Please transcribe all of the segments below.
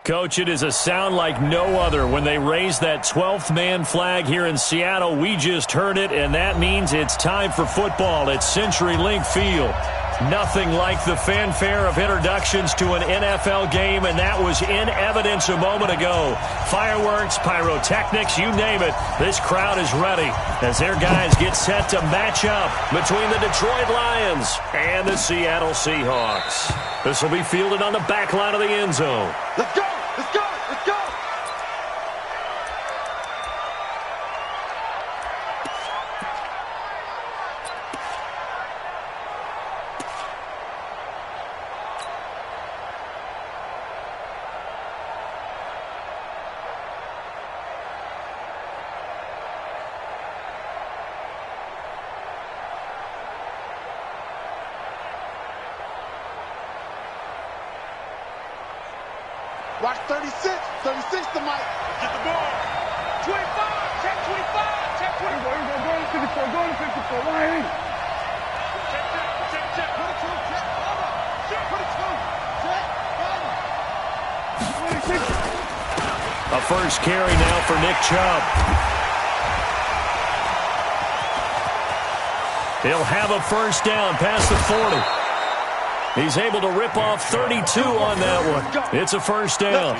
Coach, it is a sound like no other when they raise that 12th man flag here in Seattle. We just heard it, and that means it's time for football at CenturyLink Field. Nothing like the fanfare of introductions to an NFL game, and that was in evidence a moment ago. Fireworks, pyrotechnics, you name it. This crowd is ready as their guys get set to match up between the Detroit Lions and the Seattle Seahawks. This will be fielded on the back line of the end zone. Let's go! Let's go! Let's go! Watch 36. 36 to Mike. Get the ball. 25. Check 25. Check 25. Go to 54. Go to 54. Line. Check. Put it to him. Check. Check. Put it to him. Check. 26. A first carry now for Nick Chubb. He'll have a first down past the 40. He's able to rip off 32 on that one. It's a first down.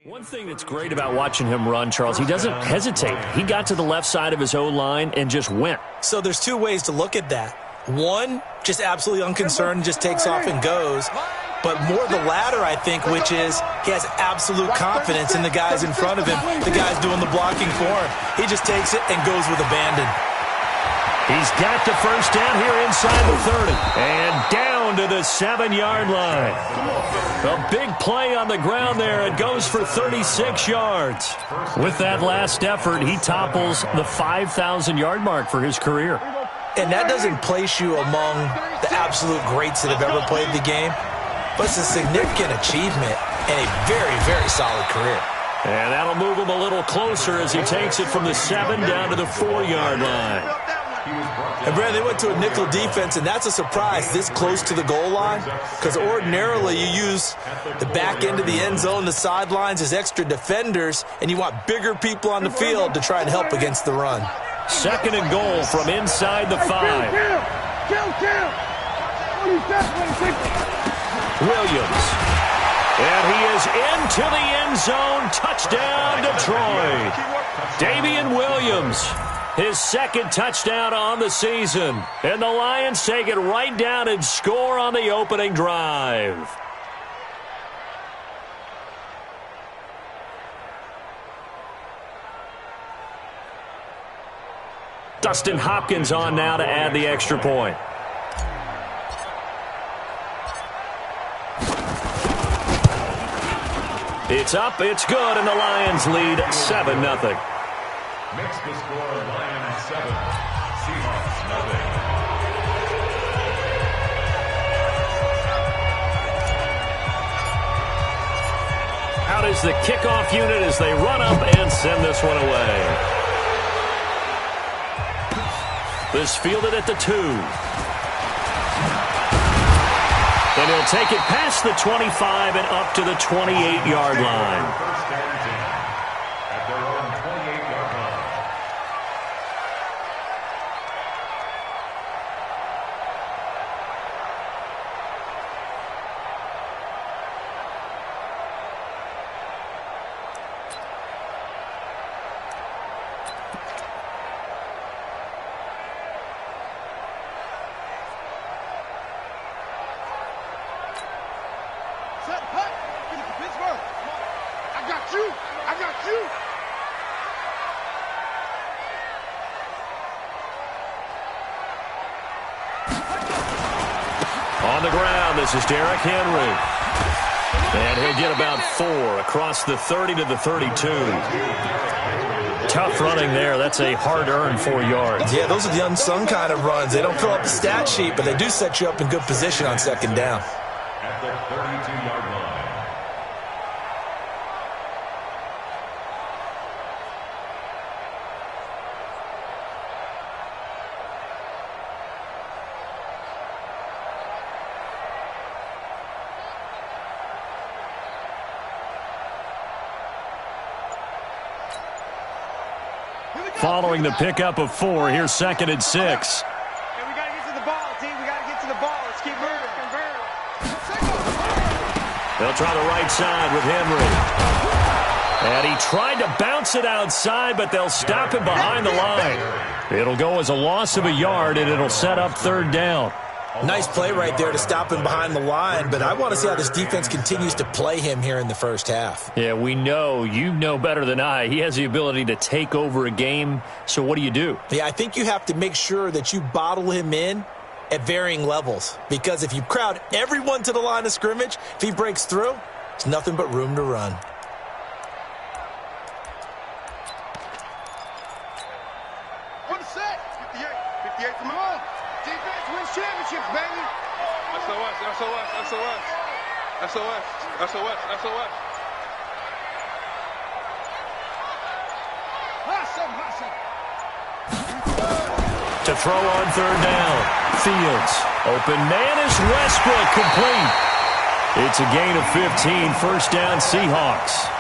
One thing that's great about watching him run, Charles, he doesn't hesitate. He got to the left side of his own line and just went. So there's two ways to look at that. One, just absolutely unconcerned, just takes off and goes. But more the latter, I think, which is he has absolute confidence in the guys in front of him, the guys doing the blocking for him. He just takes it and goes with abandon. He's got the first down here inside the 30. And down to the 7-yard line. A big play on the ground there. It goes for 36 yards. With that last effort, he topples the 5,000-yard mark for his career. And that doesn't place you among the absolute greats that have ever played the game. But it's a significant achievement and a very, very solid career. And that'll move him a little closer as he takes it from the 7 down to the 4-yard line. And, Brad, they went to a nickel defense, and that's a surprise this close to the goal line because ordinarily you use the back end of the end zone, the sidelines as extra defenders, and you want bigger people on the field to try and help against the run. 2nd and goal from inside the 5. Williams. And he is into the end zone. Touchdown, Detroit. Damian Williams. His 2nd touchdown on the season. And the Lions take it right down and score on the opening drive. Dustin Hopkins on now to add the extra point. It's up, it's good, and the Lions lead 7-0. Makes the score Lions 7, Seahawks nothing. Out is the kickoff unit as they run up and send this one away. This fielded at the 2. And he'll take it past the 25 and up to the 28-yard line. On the ground, this is Derrick Henry. And he'll get about 4 across the 30 to the 32. Tough running there. That's a hard-earned 4 yards. Yeah, those are the unsung kind of runs. They don't fill up the stat sheet, but they do set you up in good position on second down. At the 32-yard line. Following the pickup of 4, here's 2nd and 6. Hey, we got to get to the ball, team. We got to get to the ball. Let's keep moving. They'll try the right side with Henry. And he tried to bounce it outside, but they'll stop him behind the line. It'll go as a loss of a yard, and it'll set up 3rd down. Nice play right there to stop him behind the line, but I want to see how this defense continues to play him here in the first half. Yeah, we know. You know better than I. He has the ability to take over a game, so what do you do? Yeah, I think you have to make sure that you bottle him in at varying levels, because if you crowd everyone to the line of scrimmage, if he breaks through, it's nothing but room to run. On the set. 58. 58 from home. Defense wins championships, baby. SOS, SOS, SOS. SOS, SOS, SOS. Hustle. To throw on 3rd down. Fields. Open man is Westbrook, complete. It's a gain of 15. 1st down, Seahawks.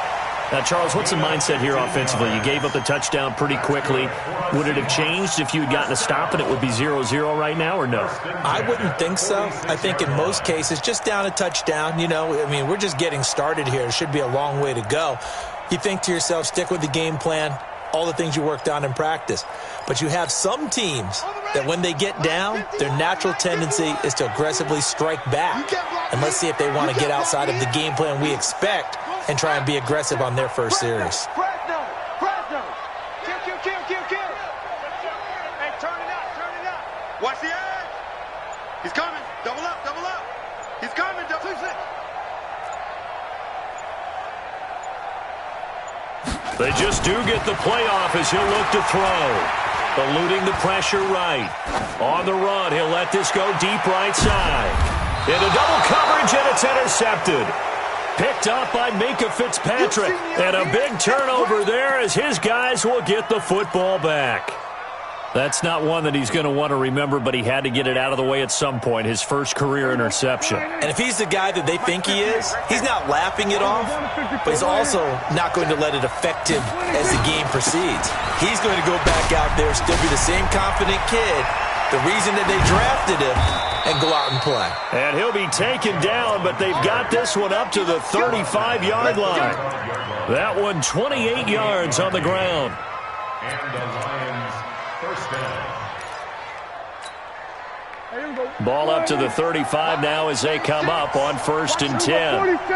Now, Charles, what's the mindset here offensively? You gave up the touchdown pretty quickly. Would it have changed if you had gotten a stop and it would be 0-0 right now, or no? I wouldn't think so. I think in most cases, just down a touchdown, we're just getting started here. It should be a long way to go. You think to yourself, stick with the game plan, all the things you worked on in practice. But you have some teams that when they get down, their natural tendency is to aggressively strike back. And let's see if they want to get outside of the game plan we expect and try and be aggressive on their first series. Kill. Hey, turn it up. Watch the edge. He's coming. Double up. He's coming. Double up. They just do get the playoff as he'll look to throw. Eluding the pressure right. On the run, he'll let this go deep right side. Into double coverage, and it's intercepted. Picked up by Minka Fitzpatrick. And a big turnover there as his guys will get the football back. That's not one that he's going to want to remember, but he had to get it out of the way at some point, his first career interception. And if he's the guy that they think he is, he's not laughing it off, but he's also not going to let it affect him as the game proceeds. He's going to go back out there, still be the same confident kid, the reason that they drafted him, and go out and play. And he'll be taken down, but they've got this one up to the 35-yard line. That one 28 yards on the ground. And the Lions, 1st down. Ball up to the 35 now as they come up on 1st and 10. Switch.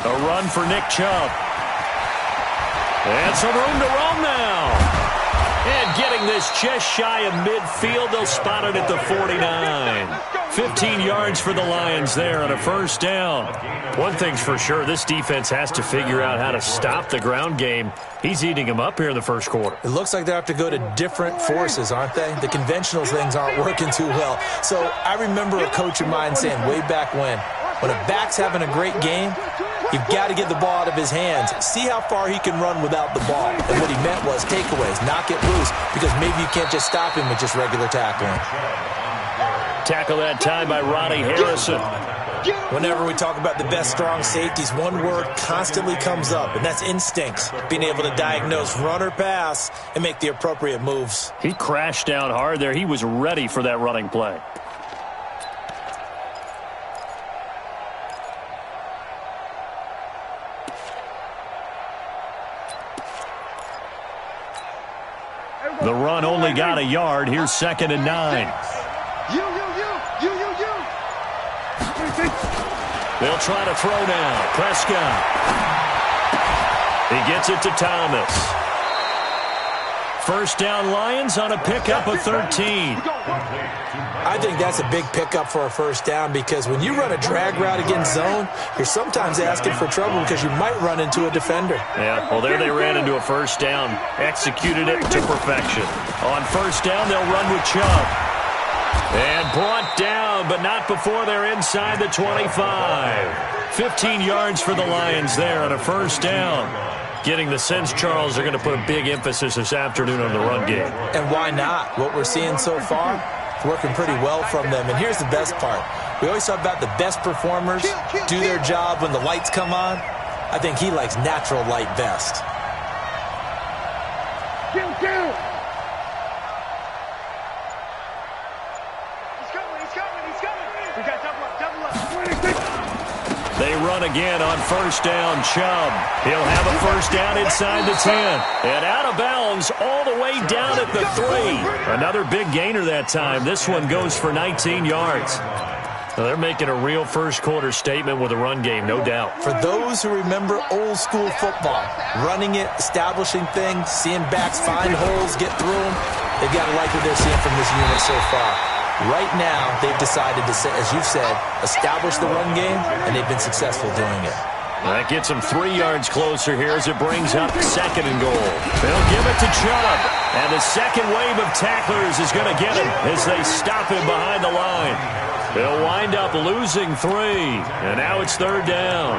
A run for Nick Chubb. And some room to roam now. And getting this just shy of midfield, they'll spot it at the 49. 15 yards for the Lions there on a 1st down. One thing's for sure, this defense has to figure out how to stop the ground game. He's eating them up here in the 1st quarter. It looks like they have to go to different forces, aren't they? The conventional things aren't working too well. So I remember a coach of mine saying way back when a back's having a great game, you've got to get the ball out of his hands. See how far he can run without the ball. And what he meant was takeaways, knock it loose, because maybe you can't just stop him with just regular tackling. Tackle that time by Ronnie Harrison. Whenever we talk about the best strong safeties, one word constantly comes up, and that's instincts. Being able to diagnose run or pass and make the appropriate moves. He crashed down hard there. He was ready for that running play. The run only got a yard. Here's 2nd and 9. You. They'll try to throw now. Prescott. He gets it to Thomas. First down Lions on a pickup of 13. I think that's a big pickup for a first down because when you run a drag route against zone, you're sometimes asking for trouble because you might run into a defender. Yeah, well, there they ran into a first down. Executed it to perfection. On first down, they'll run with Chubb. And brought down, but not before they're inside the 25. 15 yards for the Lions there on a first down. Getting the sense, Charles, they're going to put a big emphasis this afternoon on the run game. And why not? What we're seeing so far, it's working pretty well from them. And here's the best part. We always talk about the best performers do their job when the lights come on. I think he likes natural light best. They run again on first down. Chubb. He'll have a first down inside the 10. And out of bounds all the way down at the 3. Another big gainer that time. This one goes for 19 yards. Well, they're making a real first-quarter statement with a run game, no doubt. For those who remember old-school football, running it, establishing things, seeing backs find holes, get through them, they've got to like what they're seeing from this unit so far. Right now, they've decided to, as you've said, establish the run game, and they've been successful doing it. That gets them 3 yards closer here as it brings up 2nd and goal. They'll give it to Chubb. And the second wave of tacklers is going to get him as they stop him behind the line. They'll wind up losing 3. And now it's 3rd down.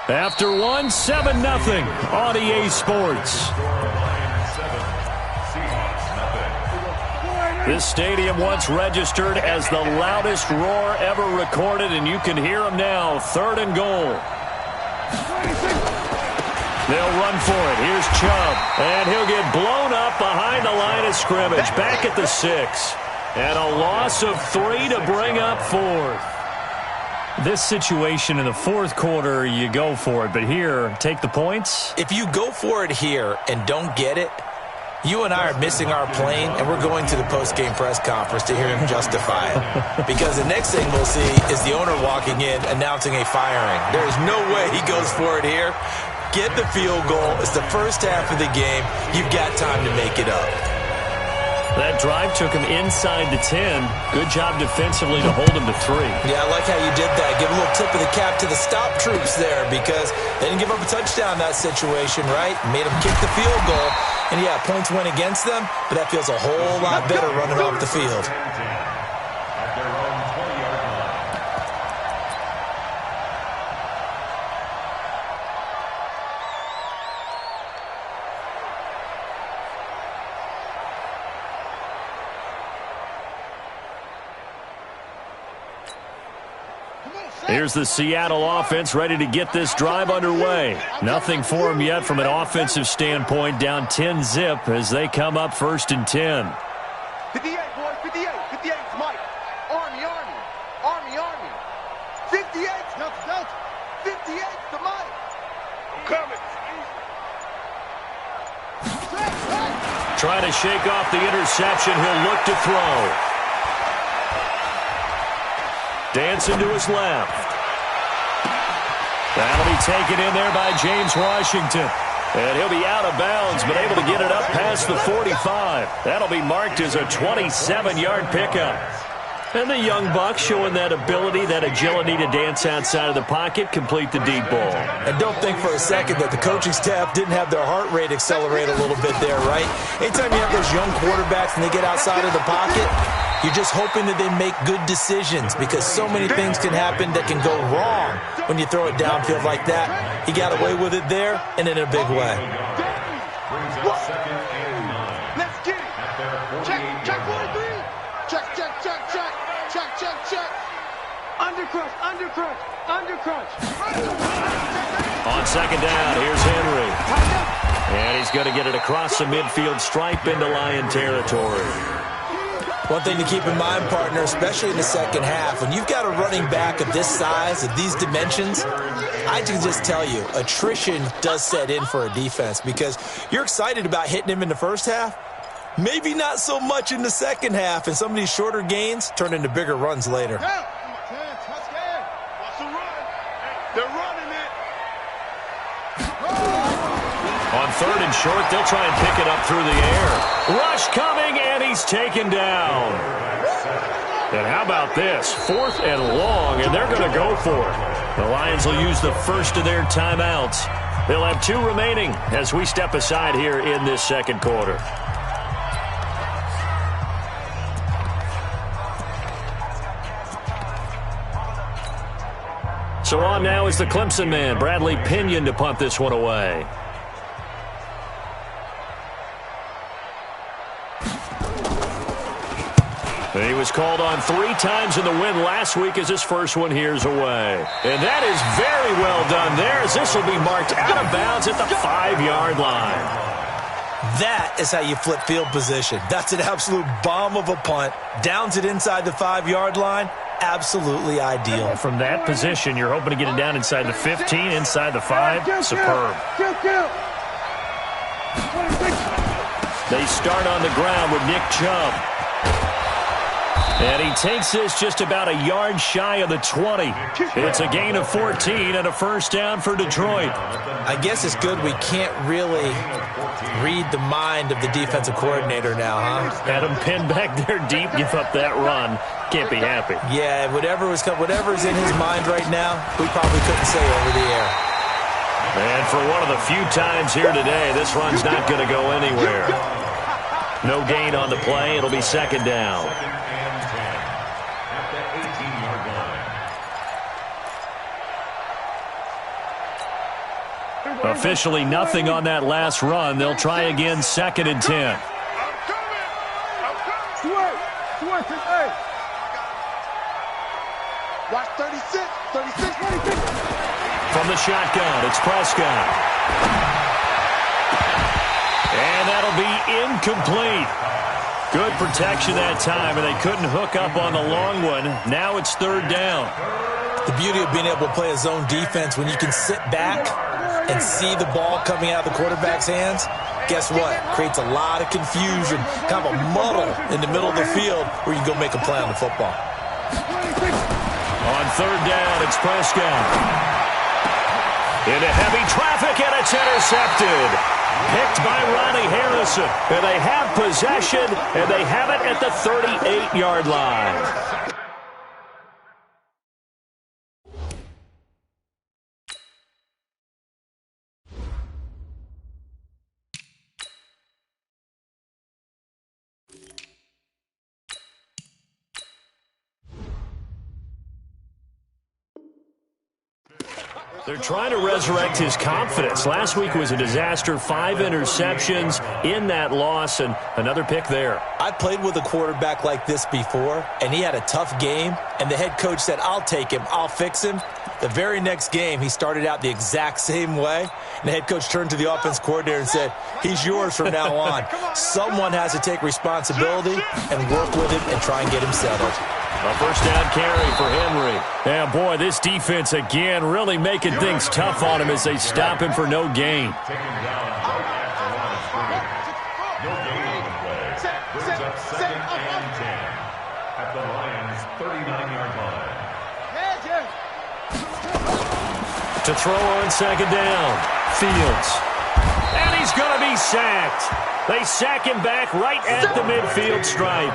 After one, 7-0 on EA Sports. This stadium once registered as the loudest roar ever recorded, and you can hear them now. 3rd and goal. They'll run for it. Here's Chubb, and he'll get blown up behind the line of scrimmage. Back at the 6. And a loss of 3 to bring up 4th. This situation in the 4th quarter, you go for it. But here, take the points. If you go for it here and don't get it, you and I are missing our plane, and we're going to the post-game press conference to hear him justify it. Because the next thing we'll see is the owner walking in announcing a firing. There is no way he goes for it here. Get the field goal. It's the first half of the game. You've got time to make it up. That drive took him inside the 10. Good job defensively to hold him to 3. Yeah, I like how you did that. Give a little tip of the cap to the stop troops there because they didn't give up a touchdown in that situation, right? Made them kick the field goal. And, yeah, points went against them, but that feels a whole lot better running off the field. Here's the Seattle offense ready to get this drive underway. Nothing for them yet from an offensive standpoint, down 10-0 as they come up 1st and 10. 58, boys, 58. 58 's Mike. Army, Army. Army, Army. 58's Delta, Delta. 58's the Mike. I'm coming. Trying to shake off the interception. He'll look to throw. Dancing to his left. That'll be taken in there by James Washington. And he'll be out of bounds, but able to get it up past the 45. That'll be marked as a 27-yard pickup. And the young buck showing that ability, that agility to dance outside of the pocket, complete the deep ball. And don't think for a second that the coaching staff didn't have their heart rate accelerate a little bit there, right? Anytime you have those young quarterbacks and they get outside of the pocket, you're just hoping that they make good decisions because so many things can happen that can go wrong when you throw it downfield like that. He got away with it there and in a big way. Let's get it. Check, check 43. Check, check, check, check. Check, check, check. Undercrush, undercrush, undercrush. On 2nd down, here's Henry. And he's going to get it across the midfield stripe into Lion territory. One thing to keep in mind, partner, especially in the second half, when you've got a running back of this size, of these dimensions, I can just tell you, attrition does set in for a defense because you're excited about hitting him in the first half. Maybe not so much in the second half, and some of these shorter gains turn into bigger runs later. Watch the run. They're running it. 3rd and short. They'll try and pick it up through the air. Rush coming, and he's taken down. And how about this? 4th and long, and they're going to go for it. The Lions will use the first of their timeouts. They'll have 2 remaining as we step aside here in this second quarter. So on now is the Clemson man, Bradley Pinion, to punt this one away. He was called on 3 times in the win last week as his first one here's away. And that is very well done there as this will be marked out of bounds at the 5-yard line. That is how you flip field position. That's an absolute bomb of a punt. Downs it inside the 5-yard line. Absolutely ideal. From that position, you're hoping to get it down inside the 15, inside the 5. Superb. They start on the ground with Nick Chubb. And he takes this just about a yard shy of the 20. It's a gain of 14 and a first down for Detroit. I guess it's good we can't really read the mind of the defensive coordinator now, huh? Had him pinned back there deep, give up that run. Can't be happy. Yeah, whatever's in his mind right now, we probably couldn't say over the air. And for one of the few times here today, this run's not going to go anywhere. No gain on the play. It'll be second down. Officially nothing on that last run. They'll try again, 2nd and 10. Watch 36, 36, 36. From the shotgun, it's Prescott. And that'll be incomplete. Good protection that time, and they couldn't hook up on the long one. Now it's 3rd down. The beauty of being able to play a zone defense when you can sit back and see the ball coming out of the quarterback's hands, guess what? Creates a lot of confusion, kind of a muddle in the middle of the field where you can go make a play on the football. On 3rd down, it's Prescott. Into heavy traffic, and it's intercepted. Picked by Ronnie Harrison. And they have possession, and they have it at the 38-yard line. They're trying to resurrect his confidence. Last week was a disaster. 5 interceptions in that loss, and another pick there. I've played with a quarterback like this before, and he had a tough game, and the head coach said, I'll take him, I'll fix him. The very next game, he started out the exact same way, and the head coach turned to the offense coordinator and said, he's yours from now on. Someone has to take responsibility and work with him and try and get him settled. A first down carry for Henry. And, boy, this defense, again, really making things tough on him as they stop him for no gain. At the Lions' 39-yard line. To throw on 2nd down, Fields. And he's going to be sacked. They sack him back right at the midfield stripe.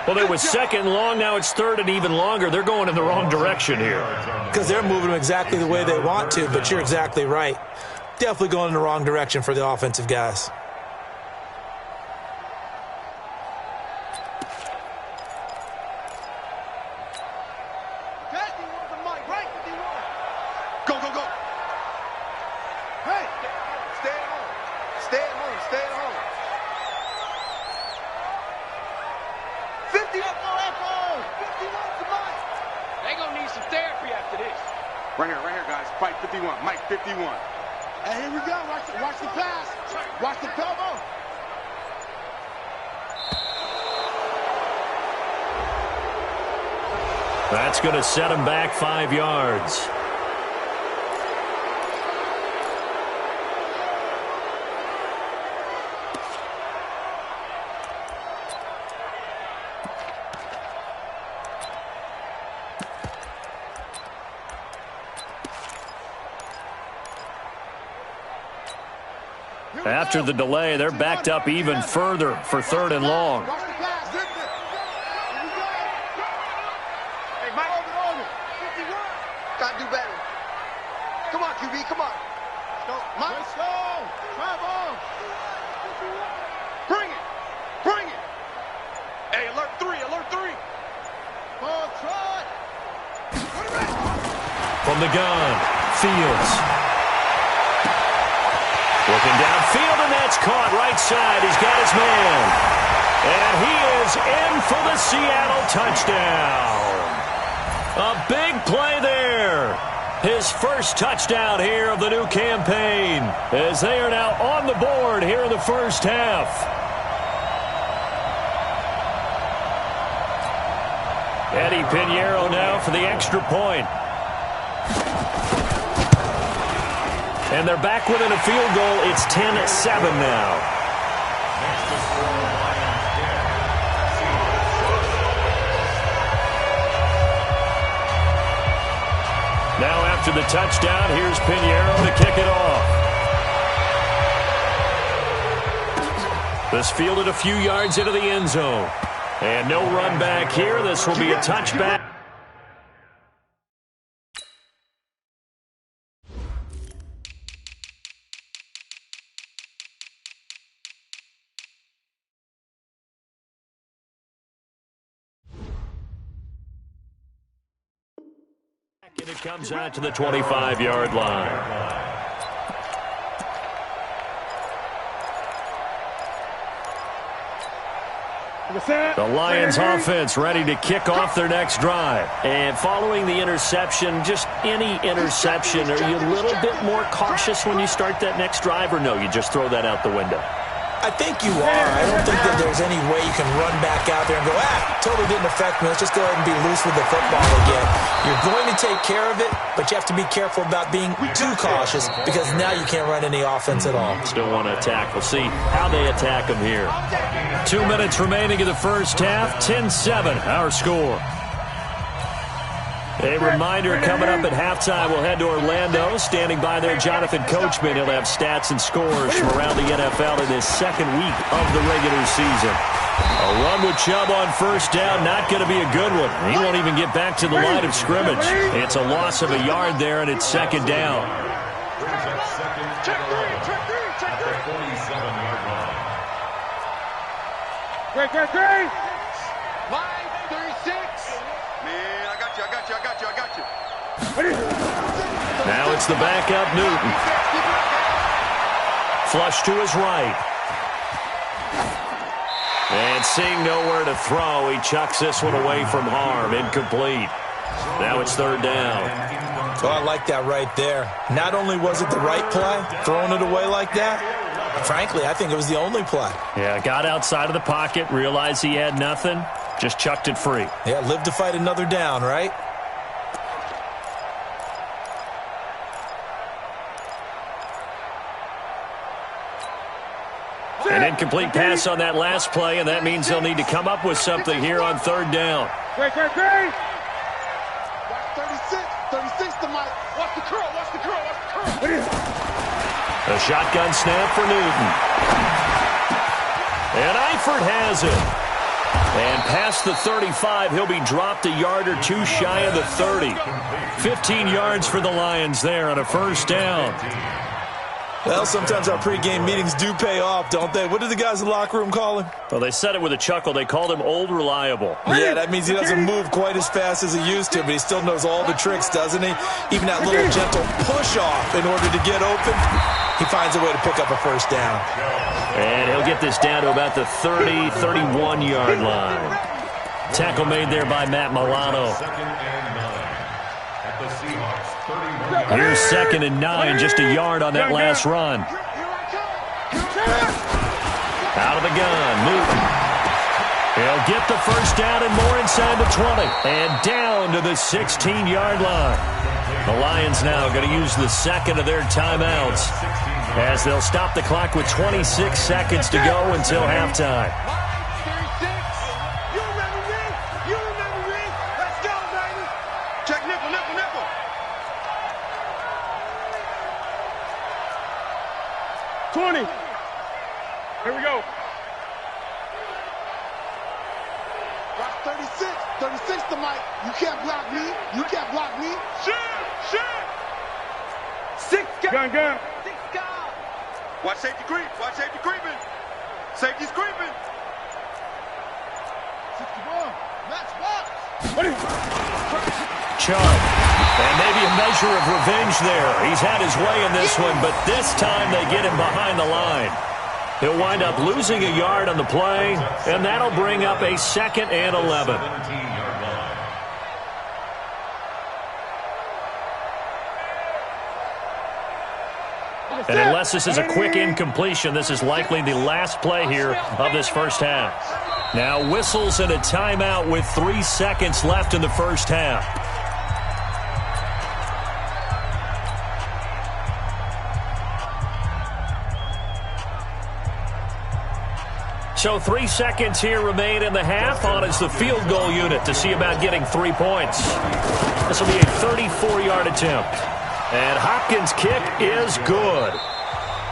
Well, it was 2nd and long. Now it's 3rd and even longer. They're going in the wrong direction here. Because they're moving exactly the way they want to, but you're exactly right. Definitely going in the wrong direction for the offensive guys. Go, go, go. Hey, stay at home. Stay at home. Stay at home. 50 up for home. 51 to Mike. They gonna need some therapy after this. Right here, guys. Fight 51. Mike 51. And here we go. Watch the pass. Watch the elbow. That's going to set him back 5 yards. After the delay, they're backed up even further for 3rd and long. Hey, Mike. Gotta do better. Come on, QB, come on. Mike. Let's go. Bring it. Bring it. Hey, alert 3, alert 3. From the gun, Fields. Looking downfield, and that's caught right side. He's got his man. And he is in for the Seattle touchdown. A big play there. His first touchdown here of the new campaign, as they are now on the board here in the first half. Eddie Pinheiro now for the extra point. And they're back within a field goal. It's 10-7 now. Now after the touchdown, here's Pinheiro to kick it off. This fielded a few yards into the end zone. And no run back here. This will be a touchback. And it comes out to the 25-yard line. The Lions offense ready to kick off their next drive. And following the interception, just any interception, are you a little bit more cautious when you start that next drive, or no, you just throw that out the window? I think you are. I don't think that there's any way you can run back out there and go, totally didn't affect me. Let's just go ahead and be loose with the football again. You're going to take care of it, but you have to be careful about being too cautious because now you can't run any offense at all. Still want to attack. We'll see how they attack them here. 2 minutes remaining in the first half. 10-7, our score. A reminder, coming up at halftime, we'll head to Orlando. Standing by there, Jonathan Coachman. He'll have stats and scores from around the NFL in his second week of the regular season. A run with Chubb on first down, not going to be a good one. He won't even get back to the line of scrimmage. It's a loss of a yard there, and it's second down. Check three. 47-yard line. Great. 5-36. Man, I got you. Now it's the backup, Newton. Flush to his right. And seeing nowhere to throw, he chucks this one away from harm. Incomplete. Now it's third down. Oh, I like that right there. Not only was it the right play, throwing it away like that, frankly, I think it was the only play. Yeah, got outside of the pocket, realized he had nothing, just chucked it free. Yeah, live to fight another down, right? An incomplete pass on that last play, and that means they'll need to come up with something here on third down. Great. 36 to Mike. Watch the curl. A shotgun snap for Newton. And Eifert has it. And past the 35, he'll be dropped a yard or two shy of the 30. 15 yards for the Lions there on a first down. Well, sometimes our pregame meetings do pay off, don't they? What did the guys in the locker room call him? Well, they said it with a chuckle. They called him Old Reliable. Yeah, that means he doesn't move quite as fast as he used to, but he still knows all the tricks, doesn't he? Even that little gentle push-off in order to get open, he finds a way to pick up a first down. And he'll get this down to about the 30, 31-yard line. Tackle made there by Matt Milano. Here's 2nd and 9, just a yard on that last run. Out of the gun, Newton. He'll get the first down and more inside the 20. And down to the 16-yard line. The Lions now going to use the second of their timeouts as they'll stop the clock with 26 seconds to go until halftime. 20. Here we go. Watch 36. 36 to Mike. You can't block me. You can't block me. Shit. Six guys. Gun. 6 guys. Watch safety creep. Watch safety creeping. Safety's creeping. 61. Match box. Chubb. And maybe a measure of revenge there. He's had his way in this one, but this time they get him behind the line. He'll wind up losing a yard on the play, and that'll bring up a 2nd and 11. 17-yard line. And unless this is a quick incompletion, this is likely the last play here of this first half. Now whistles and a timeout with 3 seconds left in the first half. So 3 seconds here remain in the half. On is the field goal unit to see about getting 3 points. This will be a 34-yard attempt. And Hopkins' kick is good.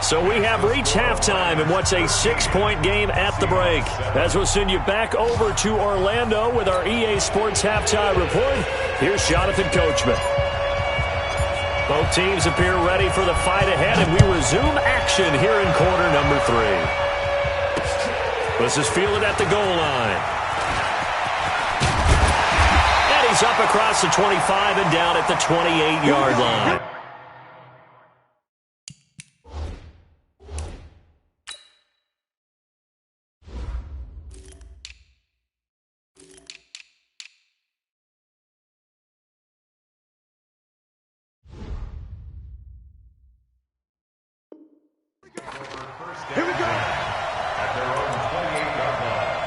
So we have reached halftime in what's a 6-point game at the break. As we'll send you back over to Orlando with our EA Sports Halftime Report, here's Jonathan Coachman. Both teams appear ready for the fight ahead, and we resume action here in quarter number 3. This is fielded at the goal line. And he's up across the 25 and down at the 28-yard line. Here we go. At their own 28-yard line.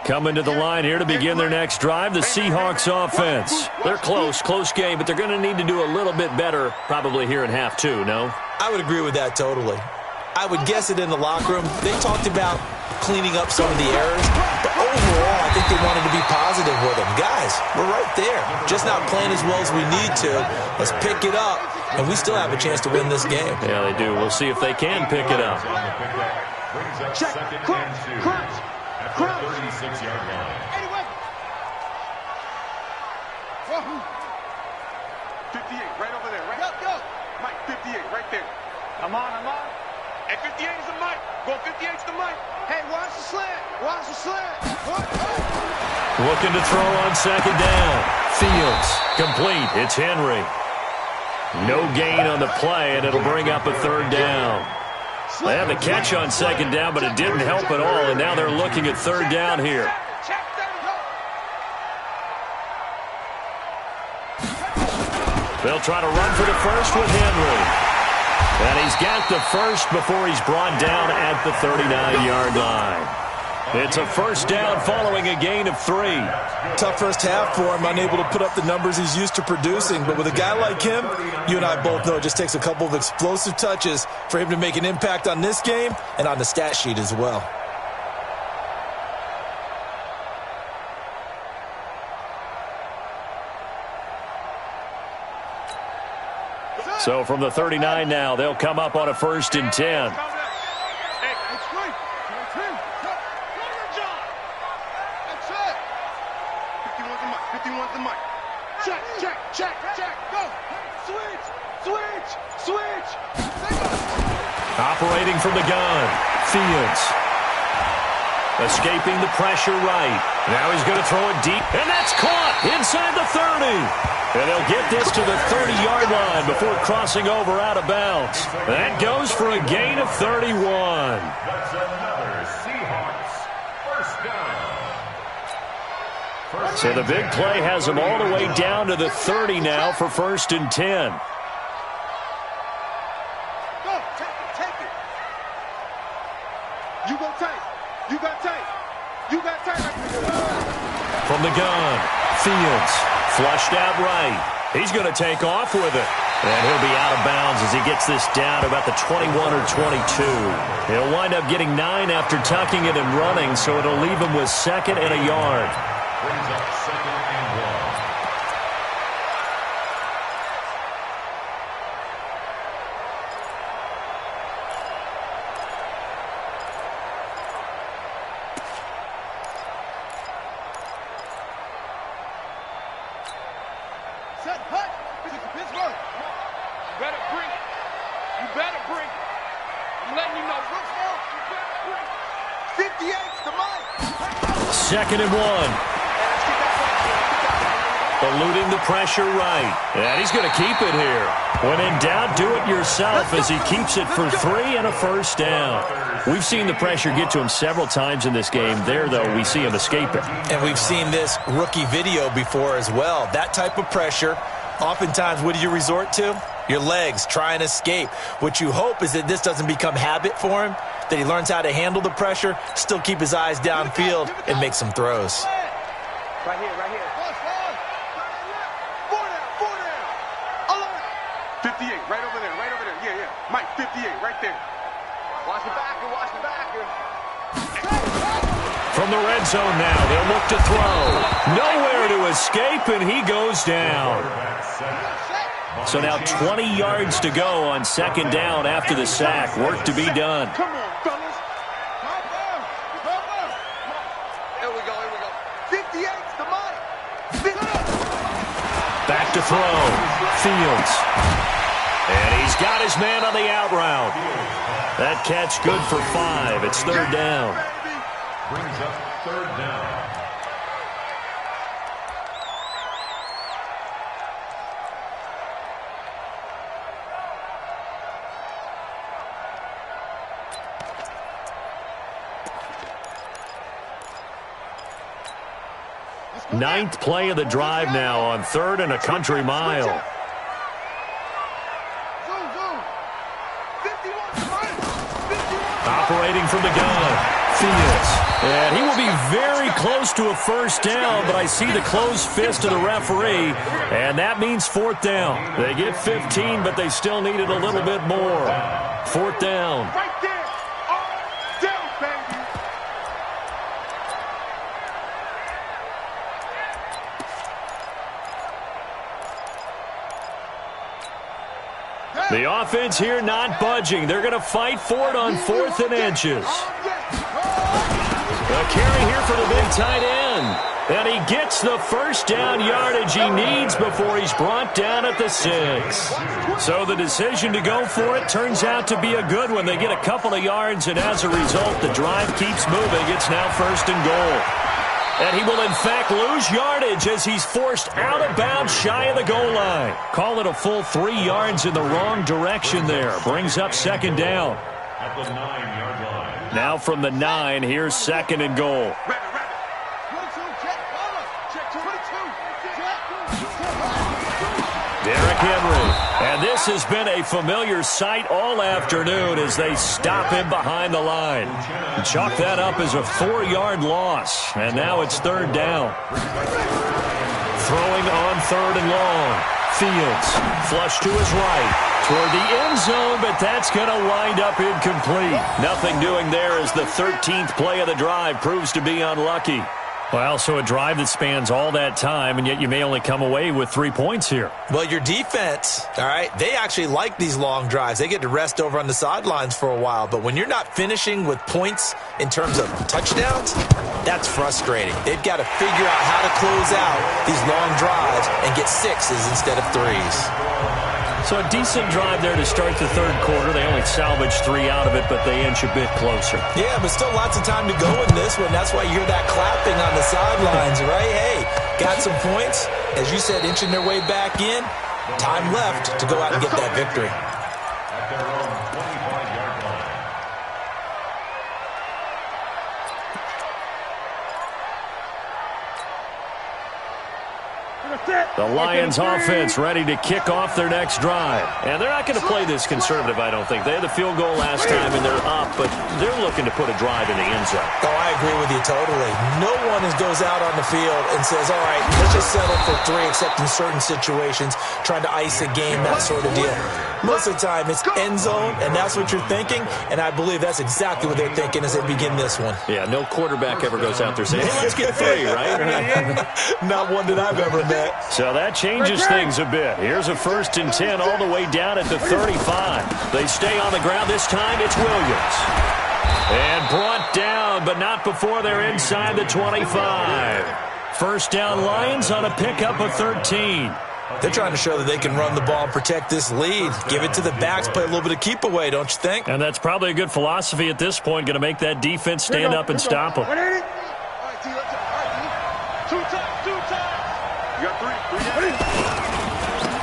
Coming to the line here to begin their next drive, the Seahawks offense. They're close game, but they're going to need to do a little bit better probably here in half 2, no? I would agree with that totally. I would guess it in the locker room. They talked about cleaning up some of the errors, but overall, I think they wanted to be positive with them. Guys, we're right there. Just not playing as well as we need to. Let's pick it up, and we still have a chance to win this game. Yeah, they do. We'll see if they can pick it up. Brings up Check. 2nd Crunch. and 2 Crunch. at the Crunch. 36-yard line. Anyway. 58, right over there, right? Go. Mike, 58, right there. I'm on. Hey, 58 is the Mike. Go 58's the Mike. Hey, watch the slant. Looking to throw on 2nd down. Fields, complete. It's Henry. No gain on the play, and it'll bring up a 3rd down. They had the catch on 2nd down, but it didn't help at all, and now they're looking at 3rd down here. They'll try to run for the first with Henry. And he's got the first before he's brought down at the 39-yard line. It's a 1st down following a gain of 3. Tough first half for him, unable to put up the numbers he's used to producing. But with a guy like him, you and I both know it just takes a couple of explosive touches for him to make an impact on this game and on the stat sheet as well. So from the 39 now, they'll come up on a 1st and 10. Check. Go. Switch. Operating from the gun. Fields. Escaping the pressure right. Now he's going to throw it deep. And that's caught inside the 30. And they'll get this to the 30-yard line before crossing over out of bounds. That goes for a gain of 31. That's another Seahawks 1st down. So the big play has them all the way down to the 30 now for 1st and 10. Go, take it. You got tight. From the gun, Fields flushed out right. He's going to take off with it. And he'll be out of bounds as he gets this down to about the 21 or 22. He'll wind up getting 9 after tucking it and running, so it'll leave him with 2nd and a yard. Brings up 2nd and 1. Set, hut. This is Pittsburgh. You better bring it. You better bring it. I'm letting you know. Brooksville. You better bring it. 58's the mic. 2nd and 1. Eluding the pressure right. And he's going to keep it here. When in doubt, do it yourself as he keeps it for 3 and a first down. We've seen the pressure get to him several times in this game. There, though, we see him escape it. And we've seen this rookie video before as well. That type of pressure, oftentimes, what do you resort to? Your legs, try and escape. What you hope is that this doesn't become habit for him, that he learns how to handle the pressure, still keep his eyes downfield, and make some throws. Right here, right here. 58, right over there, right over there. Yeah, yeah. Mike, 58, right there. Watch the backer, watch the backer. From the red zone now, they'll look to throw. Nowhere to escape, and he goes down. So now 20 yards to go on 2nd down after the sack. Work to be done. Come on, fellas. Here we go, here we go. 58's the mic. Back to throw. Fields. And he's got his man on the out route. That catch good for 5. It's 3rd down. Brings up 3rd down. Ninth play of the drive now on 3rd and a country mile. Operating from the gun, Fields. And he will be very close to a first down, but I see the closed fist of the referee, and that means 4th down. They get 15, but they still needed a little bit more. 4th down. Right there. All down, baby. The offense here not budging. They're going to fight for it on 4th and inches. A carry here for the big tight end. And he gets the first down yardage he needs before he's brought down at the 6. So the decision to go for it turns out to be a good one. They get a couple of yards, and as a result, the drive keeps moving. It's now 1st and goal. And he will, in fact, lose yardage as he's forced out of bounds shy of the goal line. Call it a full 3 yards in the wrong direction there. Brings up 2nd down. At the 9-yard line. Now from the 9, here's 2nd and goal. Derrick Henry. And this has been a familiar sight all afternoon as they stop him behind the line. Chalk that up as a 4-yard loss. And now it's 3rd down. Throwing on 3rd and long. Fields. Flush to his right. Toward the end zone, but that's going to wind up incomplete. Nothing doing there as the 13th play of the drive proves to be unlucky. Well, so a drive that spans all that time, and yet you may only come away with 3 points here. Well, your defense, all right, they actually like these long drives. They get to rest over on the sidelines for a while. But when you're not finishing with points in terms of touchdowns, that's frustrating. They've got to figure out how to close out these long drives and get 6s instead of 3s. So a decent drive there to start the 3rd quarter. They only salvaged 3 out of it, but they inch a bit closer. Yeah, but still lots of time to go in this one. That's why you hear that clapping on the sidelines, right? Hey, got some points. As you said, inching their way back in. Time left to go out and get that victory. At their own 25-yard line. The Lions offense ready to kick off their next drive. And they're not going to play this conservative, I don't think. They had the field goal last time, and they're up, but they're looking to put a drive in the end zone. Oh, I agree with you totally. No one goes out on the field and says, all right, let's just settle for 3, except in certain situations, trying to ice a game, that sort of deal. Most of the time, it's end zone, and that's what you're thinking, and I believe that's exactly what they're thinking as they begin this one. Yeah, no quarterback ever goes out there saying, hey, let's get 3, right? Not one that I've ever met. So that changes things a bit. Here's a 1st and 10 all the way down at the 35. They stay on the ground. This time it's Williams. And brought down, but not before they're inside the 25. First down Lions on a pickup of 13. They're trying to show that they can run the ball and protect this lead. Give it to the backs, play a little bit of keep away, don't you think? And that's probably a good philosophy at this point, going to make that defense stand up and stop them.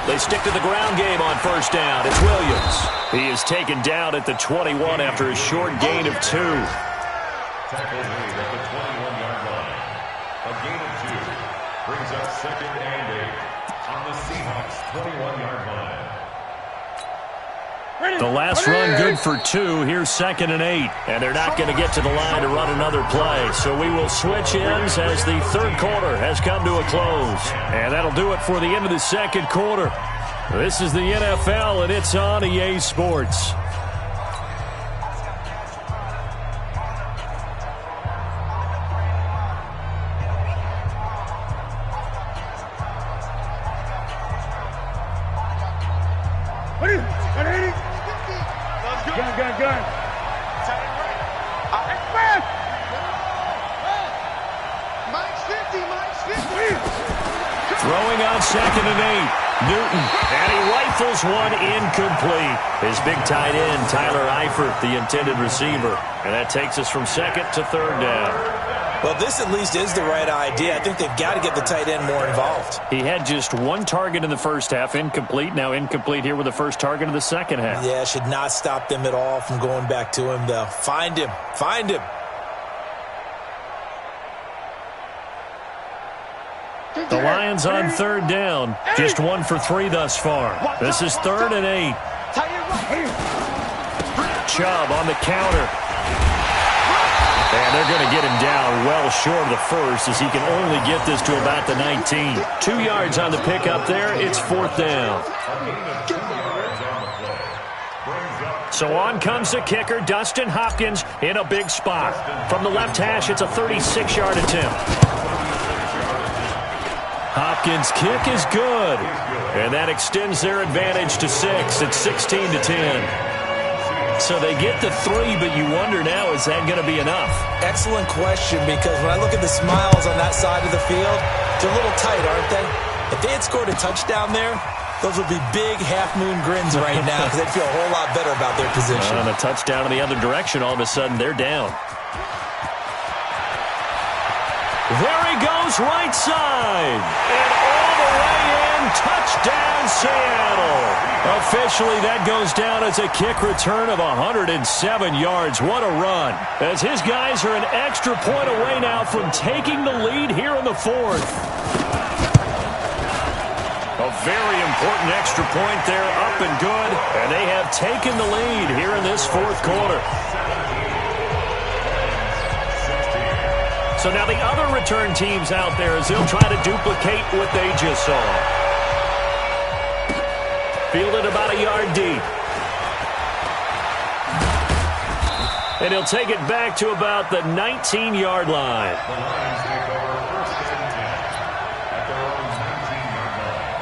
They stick to the ground game on first down. It's Williams. He is taken down at the 21 after a short gain of 2. Tackle made at the 21-yard line. A gain of 2 brings up 2nd and 8 on the Seahawks 21-yard line. The last run good for 2. Here's 2nd and 8. And they're not going to get to the line to run another play. So we will switch ends as the 3rd quarter has come to a close. And that'll do it for the end of the 2nd quarter. This is the NFL, and it's on EA Sports. Gun. Throwing on 2nd and 8. Newton, and he rifles one incomplete. His big tight end, Tyler Eifert, the intended receiver. And that takes us from 2nd to 3rd down. Well, this at least is the right idea. I think they've got to get the tight end more involved. He had just 1 target in the first half, incomplete. Now incomplete here with the first target of the second half. Yeah, should not stop them at all from going back to him, though. Find him. The Lions on 3rd down. Just 1 for 3 thus far. This is 3rd and 8. Chubb on the counter. And they're going to get him down well short of the first as he can only get this to about the 19. 2 yards on the pickup there. It's 4th down. So on comes the kicker, Dustin Hopkins, in a big spot. From the left hash, it's a 36-yard attempt. Hopkins' kick is good. And that extends their advantage to 6. It's 16 to 10. So they get the 3, but you wonder now, is that going to be enough? Excellent question, because when I look at the smiles on that side of the field, they're a little tight, aren't they? If they had scored a touchdown there, those would be big half-moon grins right now because they'd feel a whole lot better about their position. On a touchdown in the other direction, all of a sudden they're down. There he goes, right side. And all the way in, touchdown Seattle. Officially, that goes down as a kick return of 107 yards. What a run. As his guys are an extra point away now from taking the lead here in the 4th. A very important extra point there, up and good. And they have taken the lead here in this 4th quarter. So now the other return teams out there as they'll try to duplicate what they just saw. Fielded about a yard deep. And he'll take it back to about the 19-yard line. The Lions take over 1st and 10 at their own 19-yard line.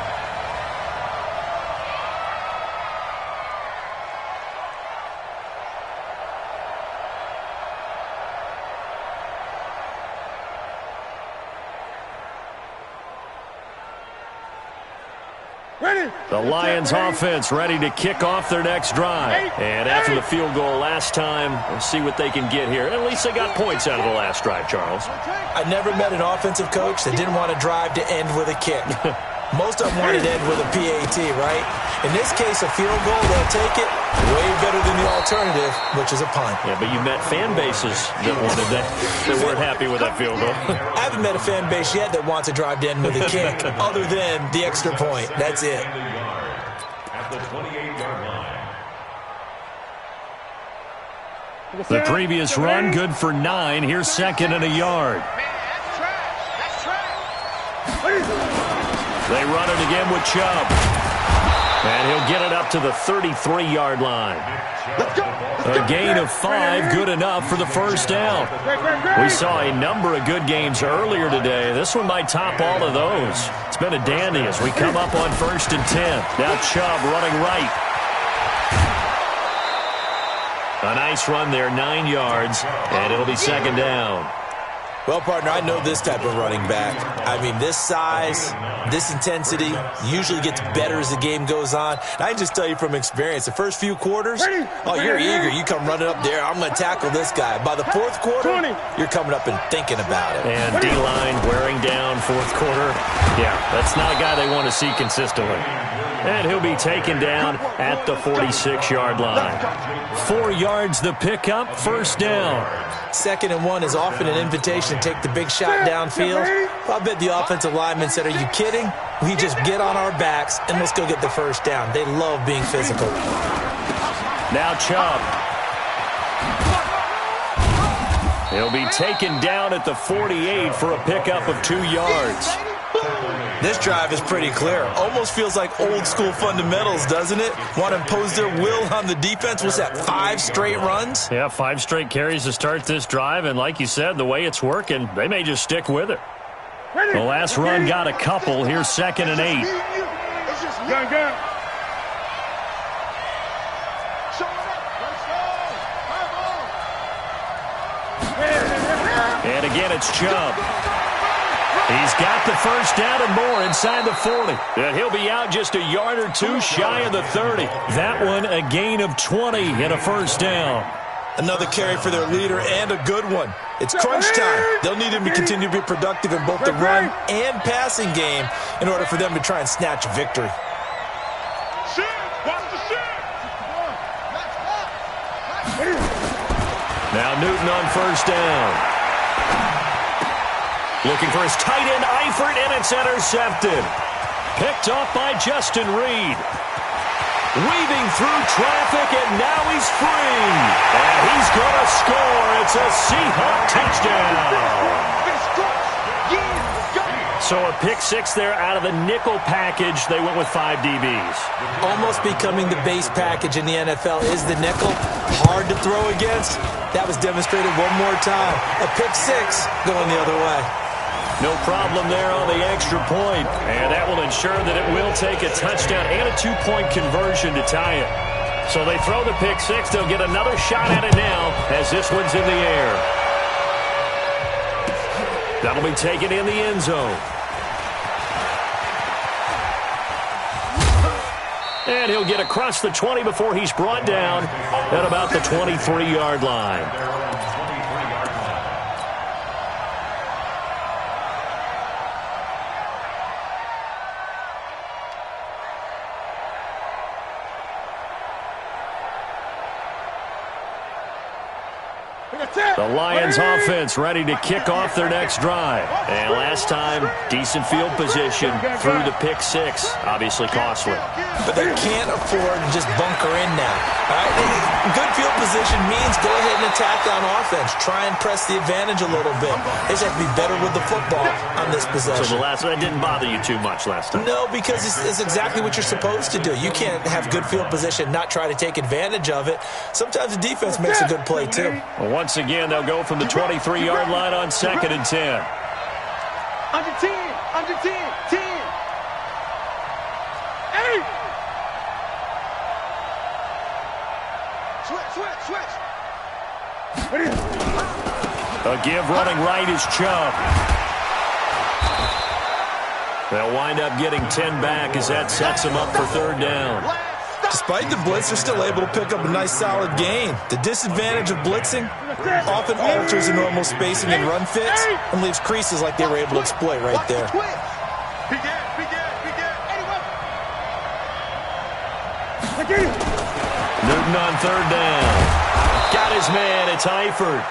The Lions offense ready to kick off their next drive. And after the field goal last time, we'll see what they can get here. At least they got points out of the last drive, Charles. I never met an offensive coach that didn't want to drive to end with a kick. Most of them wanted to end with a PAT, right? In this case, a field goal, they'll take it. Way better than the alternative, which is a punt. Yeah, but you met fan bases that wanted that weren't happy with that field goal. I haven't met a fan base yet that wants to drive in with a kick other than the extra point. That's it. At the 28-yard line. The previous run, good for 9. Here's second and a yard. That's trash. They run it again with Chubb. And he'll get it up to the 33-yard line. A gain of 5, good enough for the first down. We saw a number of good games earlier today. This one might top all of those. It's been a dandy as we come up on 1st and 10. Now Chubb running right. A nice run there, 9 yards, and it'll be second down. Well, partner, I know this type of running back. I mean, this size, this intensity usually gets better as the game goes on. And I can just tell you from experience, the first few quarters, oh, you're eager. You come running up there, I'm going to tackle this guy. By the fourth quarter, you're coming up and thinking about it. And D-line wearing down fourth quarter. Yeah, that's not a guy they want to see consistently. And he'll be taken down at the 46-yard line. 4 yards the pickup, first down. 2nd and 1 is often an invitation to take the big shot downfield. I bet the offensive lineman said, are you kidding? We just get on our backs and let's go get the first down. They love being physical. Now Chubb. He'll be taken down at the 48 for a pickup of 2 yards. This drive is pretty clear. Almost feels like old school fundamentals, doesn't it? Want to impose their will on the defense. What's that, 5 straight runs? Yeah, 5 straight carries to start this drive. And like you said, the way it's working, they may just stick with it. The last run got a couple. Here's 2nd and 8. And again, it's Chubb. He's got the first down and more inside the 40. And he'll be out just a yard or 2 shy of the 30. That one a gain of 20 and a first down. Another carry for their leader and a good one. It's crunch time. They'll need him to continue to be productive in both the run and passing game in order for them to try and snatch victory. Now Newton on first down. Looking for his tight end, Eifert, and it's intercepted. Picked off by Justin Reed. Weaving through traffic, and now he's free. And he's going to score. It's a Seahawk touchdown. So a pick 6 there out of the nickel package. They went with 5 DBs. Almost becoming the base package in the NFL is the nickel. Hard to throw against. That was demonstrated one more time. A pick 6 going the other way. No problem there on the extra point. And that will ensure that it will take a touchdown and a 2-point conversion to tie it. So they throw the pick 6. They'll get another shot at it now as this one's in the air. That'll be taken in the end zone. And he'll get across the 20 before he's brought down at about the 23-yard line. The Lions offense ready to kick off their next drive. And last time, decent field position through the pick 6. Obviously costly. But they can't afford to just bunker in now. All right? Good field position means go ahead and attack on offense. Try and press the advantage a little bit. They just have to be better with the football on this possession. So the last one didn't bother you too much last time? No, because it's exactly what you're supposed to do. You can't have good field position, not try to take advantage of it. Sometimes the defense makes a good play, too. Well, once again, they'll go from the 23-yard line on 2nd and 10. Under 10, under 10, 10. 8. Switch. A give running right is Chubb. They'll wind up getting 10 back as that sets them up for 3rd down. Despite the blitz, they're still able to pick up a nice solid gain. The disadvantage of blitzing often alters the normal spacing and run fits and leaves creases like they were able to exploit right there. Newton on third down. Got his man. It's Eifert.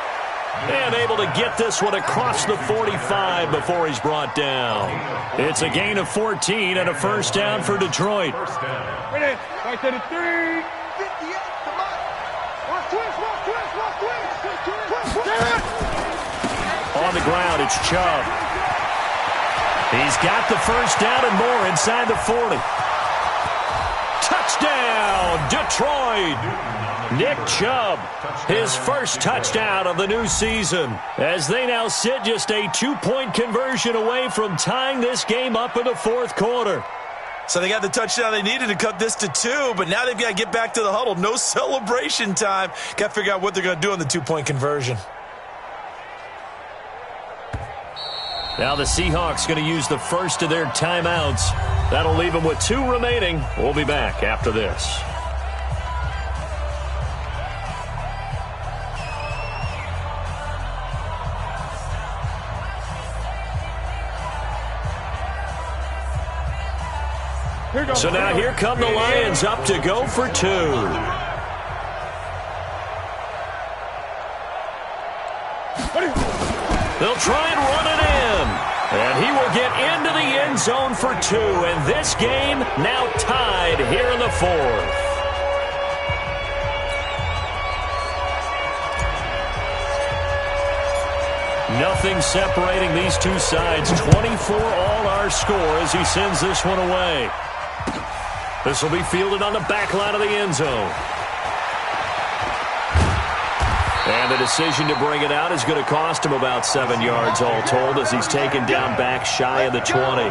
And able to get this one across the 45 before he's brought down. It's a gain of 14 and a first down for Detroit. Ready? Right to the 3. 58. Come on. Watch twist. On the ground, it's Chubb. He's got the first down and more inside the 40. Touchdown, Detroit! Nick Chubb, his first touchdown of the new season, as they now sit just a 2-point conversion away from tying this game up in the fourth quarter. So they got the touchdown they needed to cut this to 2, but now they've got to get back to the huddle. No celebration time. Got to figure out what they're going to do on the 2-point conversion. Now the Seahawks going to use the first of their timeouts. That'll leave them with 2 remaining. We'll be back after this. So now here come the Lions up to go for 2. They'll try and run it in. And he will get into the end zone for 2. And this game now tied here in the fourth. Nothing separating these two sides. 24 all our score as he sends this one away. This will be fielded on the back line of the end zone. And the decision to bring it out is going to cost him about 7 yards all told as he's taken down back shy of the 20.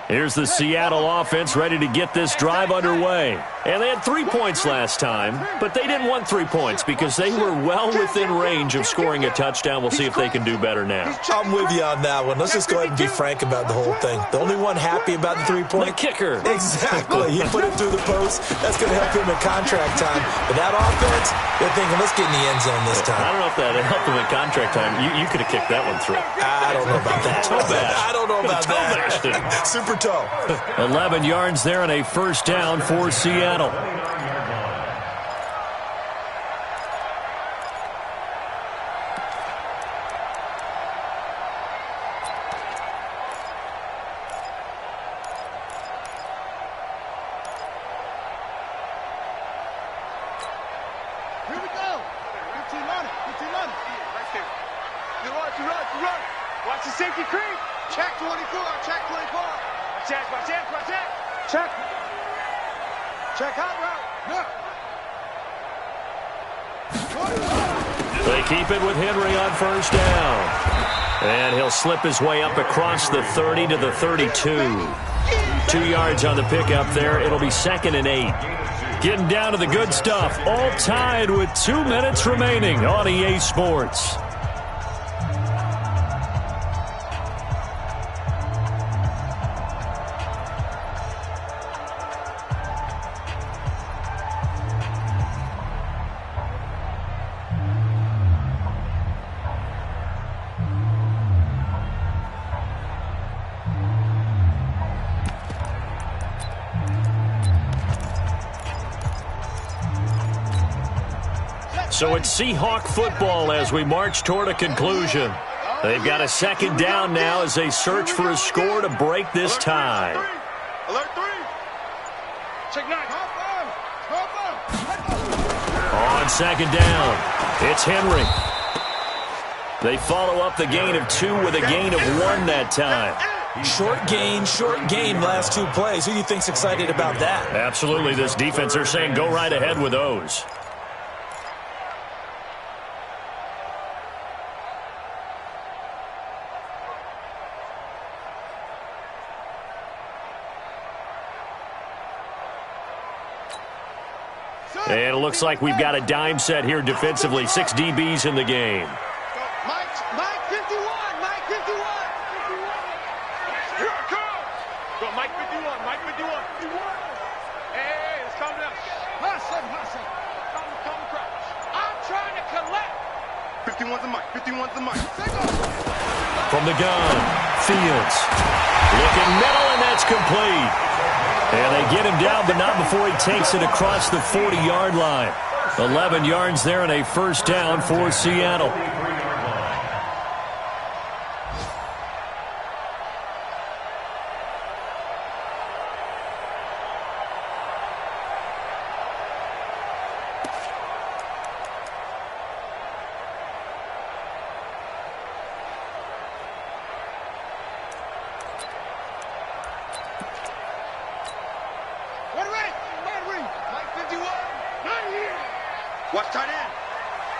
Here's the Seattle offense ready to get this drive underway. And they had 3 points last time, but they didn't want 3 points because they were well within range of scoring a touchdown. We'll see if they can do better now. I'm with you on that one. Let's just go ahead and be frank about the whole thing. The only one happy about the 3-point? The kicker. Exactly. He put it through the post. That's going to help him at contract time. But that offense, they're thinking, let's get in the end zone this time. I don't know if that helped him at contract time. You could have kicked that one through. I don't know about that. I don't know about that. Super toe. 11 yards there and a first down for Seattle. Here we go. 15 on it. 15 on it. Right there. You run. Watch the safety creep. Check 24. Check 24. Watch that. Check. Check hot route. They keep it with Henry on first down. And he'll slip his way up across the 30 to the 32. 2 yards on the pickup there. It'll be 2nd and 8. Getting down to the good stuff. All tied with 2 minutes remaining on EA Sports. So it's Seahawk football as we march toward a conclusion. They've got a second down now as they search for a score to break this tie. Alert 3. Check 9. On second down, it's Henry. They follow up the gain of 2 with a gain of 1 that time. Short gain, last 2 plays. Who do you think's excited about that? Absolutely, this defense, they're saying go right ahead with those. And it looks like we've got a dime set here defensively. 6 DBs in the game. Mike 51. Mike 51. Here I come. Go, Mike 51. Hey, let's calm down. Hush. 51's the mic. 51's the mic. From the gun, Fields. Looking middle, and that's complete. And they get him down, but not before he takes it across the 40-yard line. 11 yards there and a first down for Seattle. Watch tight end.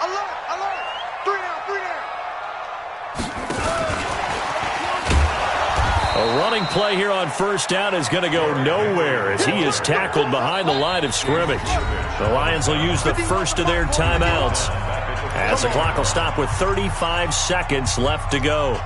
Alert, alert. 3 down, 3 down. A running play here on first down is going to go nowhere as he is tackled behind the line of scrimmage. The Lions will use the first of their timeouts as the clock will stop with 35 seconds left to go.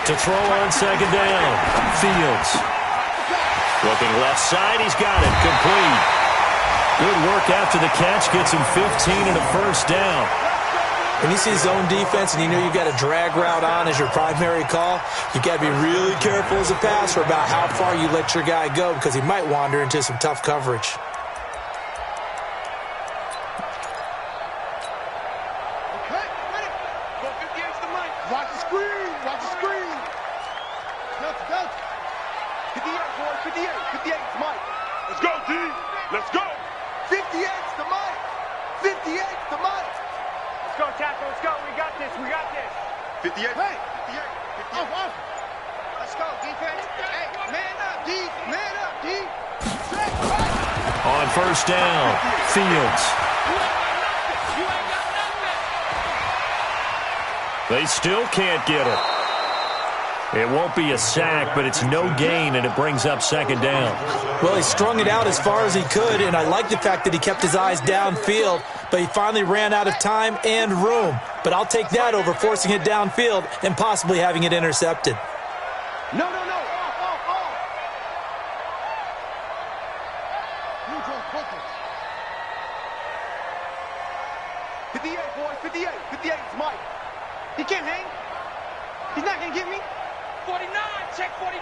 To throw on second down, Fields. Looking left side, he's got it, complete. Good work after the catch, gets him 15 and a first down. When you see zone defense and you know you've got a drag route on as your primary call, you've got to be really careful as a passer about how far you let your guy go because he might wander into some tough coverage. On first down, Fields. They still can't get it. It won't be a sack, but it's no gain, and it brings up second down. Well, he strung it out as far as he could, and I like the fact that he kept his eyes downfield, but he finally ran out of time and room. But I'll take that over forcing it downfield and possibly having it intercepted. No. 58, boy, 58. 58 is Mike. He can't hang. He's not going to get me. 49, check 49.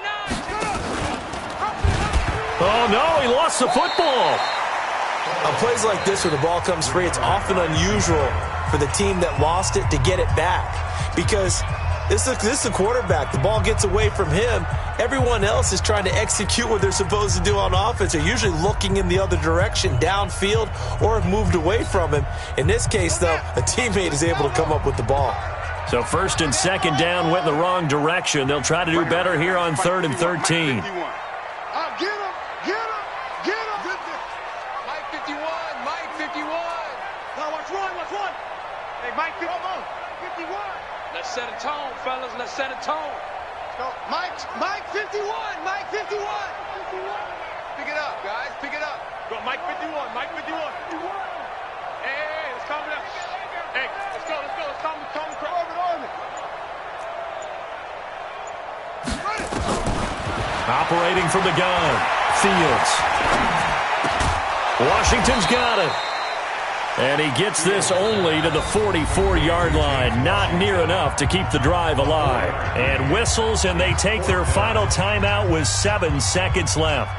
Oh, no, he lost the football. On plays like this where the ball comes free, it's often unusual for the team that lost it to get it back because this is a quarterback. The ball gets away from him. Everyone else is trying to execute what they're supposed to do on offense. They're usually looking in the other direction, downfield, or have moved away from him. In this case, though, a teammate is able to come up with the ball. So first and second down went in the wrong direction. They'll try to do better here on 3rd and 13. Get him. Mike 51. Mike 51. Now watch one. Hey, Mike 51. Let's set a tone, fellas. Let's set a tone. Let's go. Mike 51. Mike 51. Pick it up, guys. Pick it up. Go, Mike 51. Mike 51. Hey, let's calm it up. Hey, let's go. Let's calm the crowd. Orbit. Operating from the gun, Fields. Washington's got it. And he gets this only to the 44-yard line. Not near enough to keep the drive alive. And whistles, and they take their final timeout with 7 seconds left.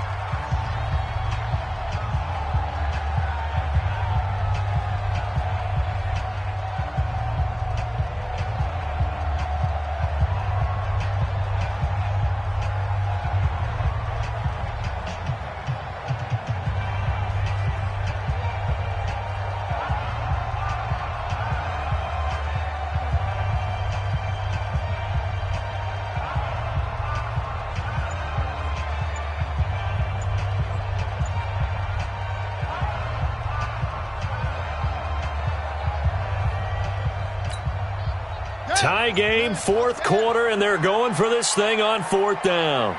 tie game, fourth quarter, and they're going for this thing on fourth down.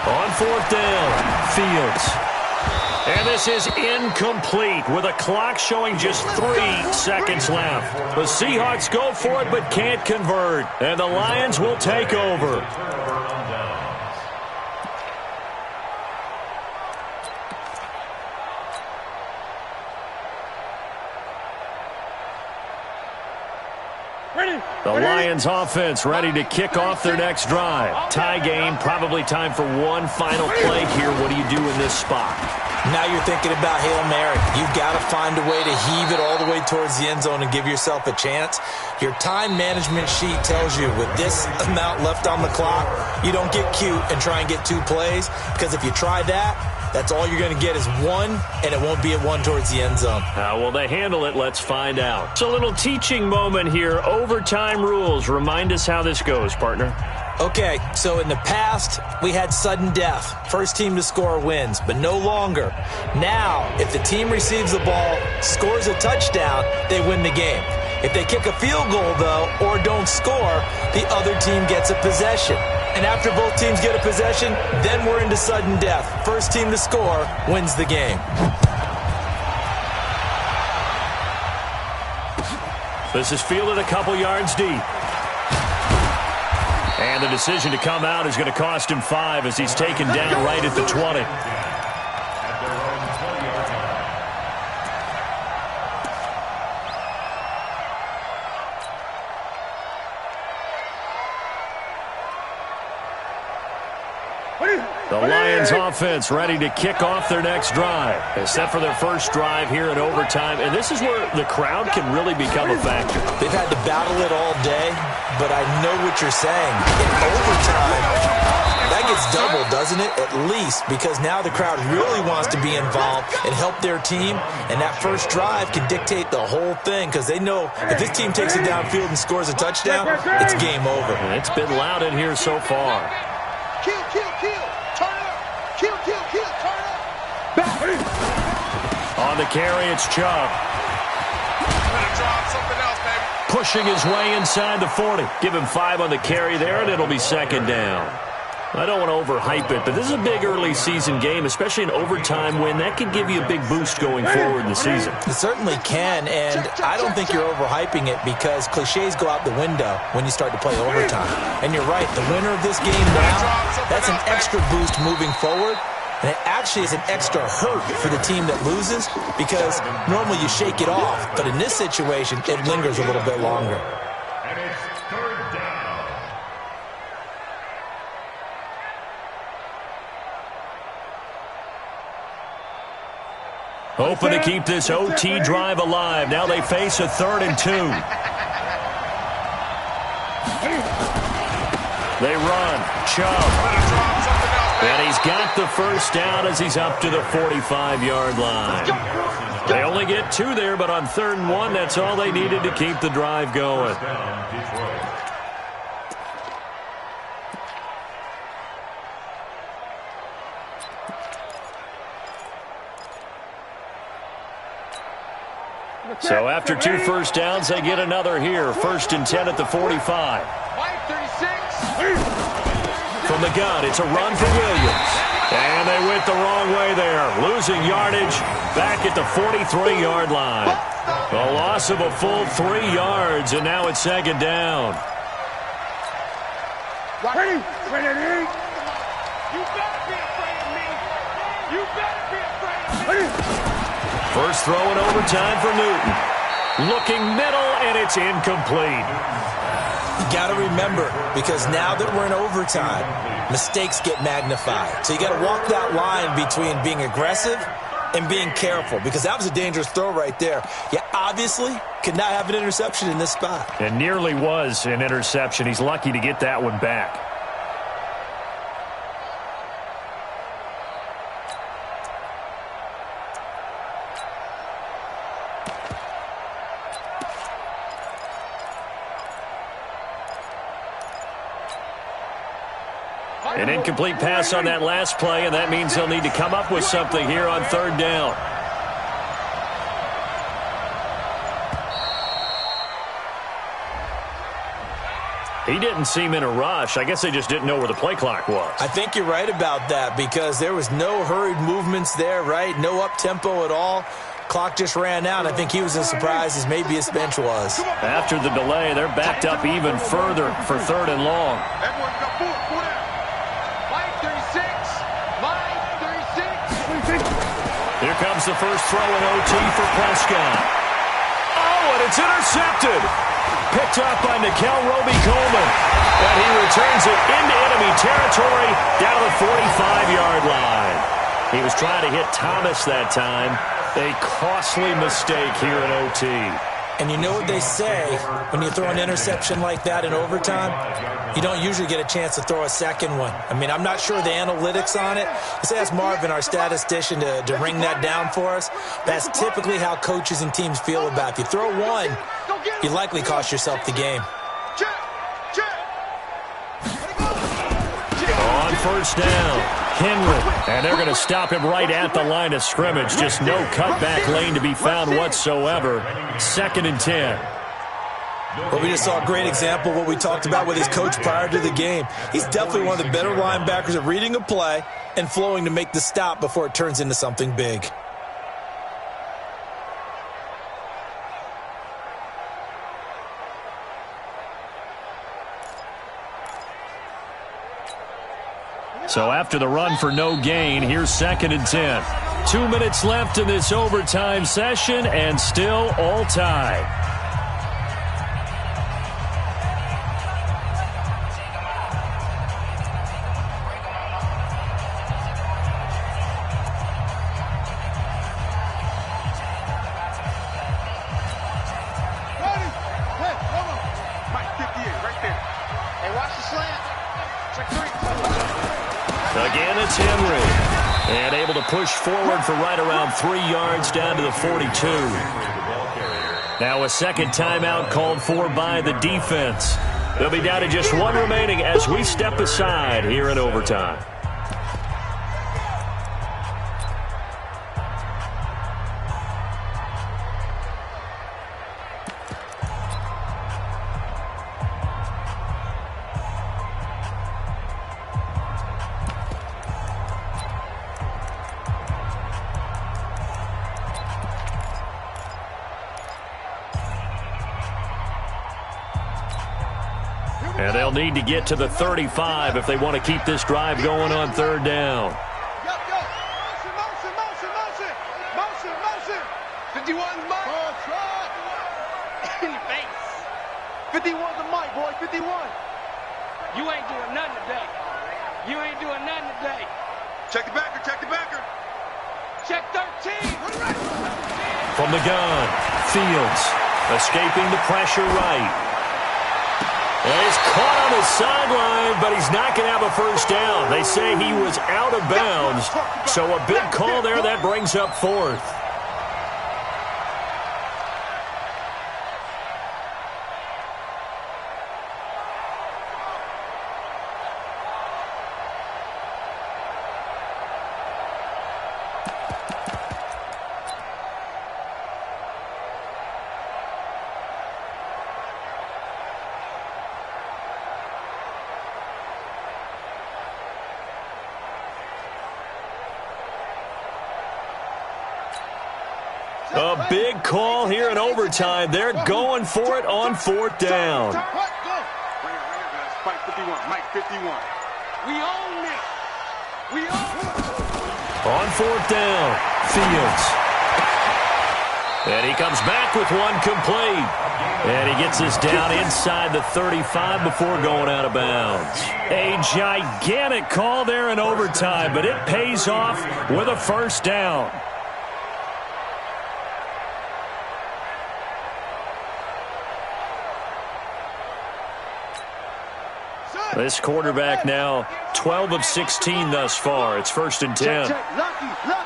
On fourth down, Fields. And this is incomplete with a clock showing just 3 seconds left. The Seahawks go for it but can't convert. And the Lions will take over. The Lions offense ready to kick off their next drive. Tie game, probably time for one final play here. What do you do in this spot? Now you're thinking about Hail Mary. You've got to find a way to heave it all the way towards the end zone and give yourself a chance. Your time management sheet tells you with this amount left on the clock, you don't get cute and try and get 2 plays, because if you try that, that's all you're going to get is 1, and it won't be a 1 towards the end zone. How will they handle it? Let's find out. It's a little teaching moment here. Overtime rules. Remind us how this goes, partner. Okay, so in the past, we had sudden death. First team to score wins, but no longer. Now, if the team receives the ball, scores a touchdown, they win the game. If they kick a field goal, though, or don't score, the other team gets a possession. And after both teams get a possession, then we're into sudden death. First team to score wins the game. This is fielded a couple yards deep. And the decision to come out is going to cost him 5 as he's taken down right at the 20. The Lions offense ready to kick off their next drive. They set for their first drive here in overtime, and this is where the crowd can really become a factor. They've had to battle it all day, but I know what you're saying. In overtime, that gets doubled, doesn't it? At least, because now the crowd really wants to be involved and help their team, and that first drive can dictate the whole thing, because they know if this team takes it downfield and scores a touchdown, it's game over. And it's been loud in here so far. Kill, kill, kill. Turn up. Kill, kill, kill. Turn up. Back. On the carry, it's Chubb. Pushing his way inside the 40. Give him 5 on the carry there, and it'll be second down. I don't want to overhype it, but this is a big early season game, especially an overtime win. That could give you a big boost going forward in the season. It certainly can, and I don't think you're overhyping it because cliches go out the window when you start to play overtime. And you're right, the winner of this game now, that's an extra boost moving forward. And it actually is an extra hurt for the team that loses because normally you shake it off. But in this situation, it lingers a little bit longer. And it's third down. Hoping to keep this OT drive alive. Now they face a 3rd and 2. They run. Chubb. And he's got the first down as he's up to the 45-yard line. They only get 2 there, but on 3rd and 1, that's all they needed to keep the drive going. So after 2 first downs, they get another here. 1st and 10 at the 45. From the gun, it's a run for Williams. And they went the wrong way there. Losing yardage back at the 43-yard line. A loss of a full 3 yards, and now it's 2nd down. Ready? You better be afraid of me. You better be afraid of me. First throw in overtime for Newton. Looking middle, and it's incomplete. You got to remember, because now that we're in overtime, mistakes get magnified. So you got to walk that line between being aggressive and being careful, because that was a dangerous throw right there. You obviously could not have an interception in this spot. It nearly was an interception. He's lucky to get that one back. An incomplete pass on that last play, and that means they'll need to come up with something here on 3rd down. He didn't seem in a rush. I guess they just didn't know where the play clock was. I think you're right about that because there was no hurried movements there, right? No up-tempo at all. Clock just ran out. I think he was as surprised as maybe his bench was. After the delay, they're backed up even further for 3rd and long. Everyone got four down. Mike 36. Mike 36. Here comes the first throw in OT for Prescott. Oh, and it's intercepted. Picked up by Nickel Roby-Coleman. And he returns it into enemy territory down the 45-yard line. He was trying to hit Thomas that time. A costly mistake here in OT. And you know what they say, when you throw an interception like that in overtime, you don't usually get a chance to throw a second one. I mean, I'm not sure the analytics on it. Let's ask Marvin, our statistician, to ring that down for us. That's typically how coaches and teams feel about it. If you throw one, you likely cost yourself the game. On first down, Henry. And they're going to stop him right at the line of scrimmage. Just no cutback lane to be found whatsoever. 2nd and 10. Well, we just saw a great example of what we talked about with his coach prior to the game. He's definitely one of the better linebackers at reading a play and flowing to make the stop before it turns into something big. So after the run for no gain, here's 2nd and 10. 2 minutes left in this overtime session and still all tied. Again, it's Henry. And able to push forward for right around 3 yards down to the 42. Now a second timeout called for by the defense. They'll be down to just one remaining as we step aside here in overtime. And they'll need to get to the 35 if they want to keep this drive going on 3rd down. Motion. 51's Mike. In the face. 51's the Mike, boy. 51. You ain't doing nothing today. Check the backer. Check 13. From the gun, Fields escaping the pressure right. And he's caught on the sideline, but he's not going to have a first down. They say he was out of bounds, so a big call there that brings up 4th. A big call here in overtime. They're going for it on 4th down. Bring it, guys. Mike 51. Mike 51. We own it. On 4th down, Fields. And he comes back with one complete. And he gets us down inside the 35 before going out of bounds. A gigantic call there in overtime, but it pays off with a first down. This quarterback now 12 of 16 thus far. It's 1st and 10. Check. Lucky. 22,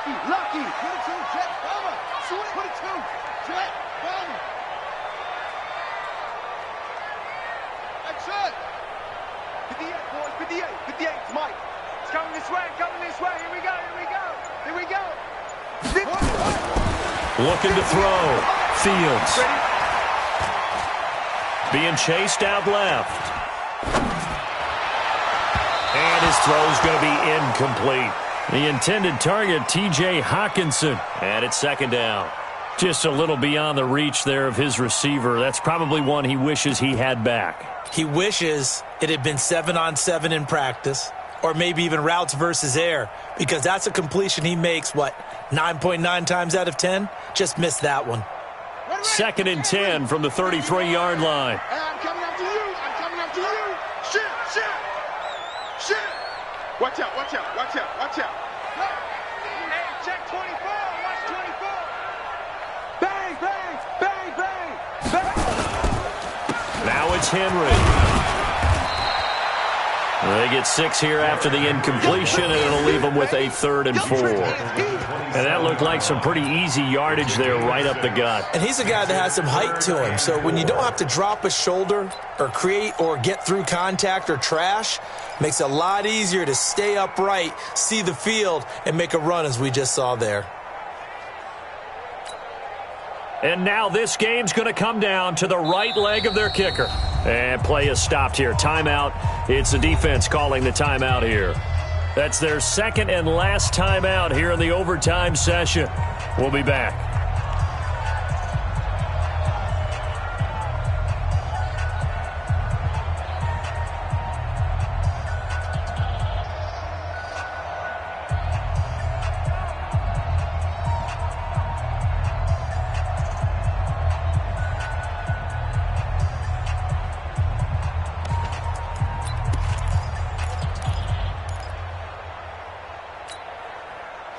check. Bomber. 22, check. Bomber. That's it. 58, boys. 58. 58. It's Mike. It's coming this way. Here we go. Looking to throw. Fields. Being chased out left. And his throw's going to be incomplete. The intended target, T.J. Hawkinson, and it's second down. Just a little beyond the reach there of his receiver. That's probably one he wishes he had back. He wishes it had been 7-on-7 in practice, or maybe even routes versus air, because that's a completion he makes, 9.9 times out of 10? Just missed that one. Second and 10 from the 33-yard line. Hey, I'm coming after you. I'm coming after you. Shit. Watch out. Hey, check 24. Watch 24. Bang. Now it's Henry. They get 6 here after the incompletion, and it'll leave them with a 3rd and 4. And that looked like some pretty easy yardage there right up the gut. And he's a guy that has some height to him, so when you don't have to drop a shoulder or create or get through contact or trash, makes it a lot easier to stay upright, see the field, and make a run as we just saw there. And now this game's going to come down to the right leg of their kicker. And play is stopped here. Timeout. It's the defense calling the timeout here. That's their second and last timeout here in the overtime session. We'll be back.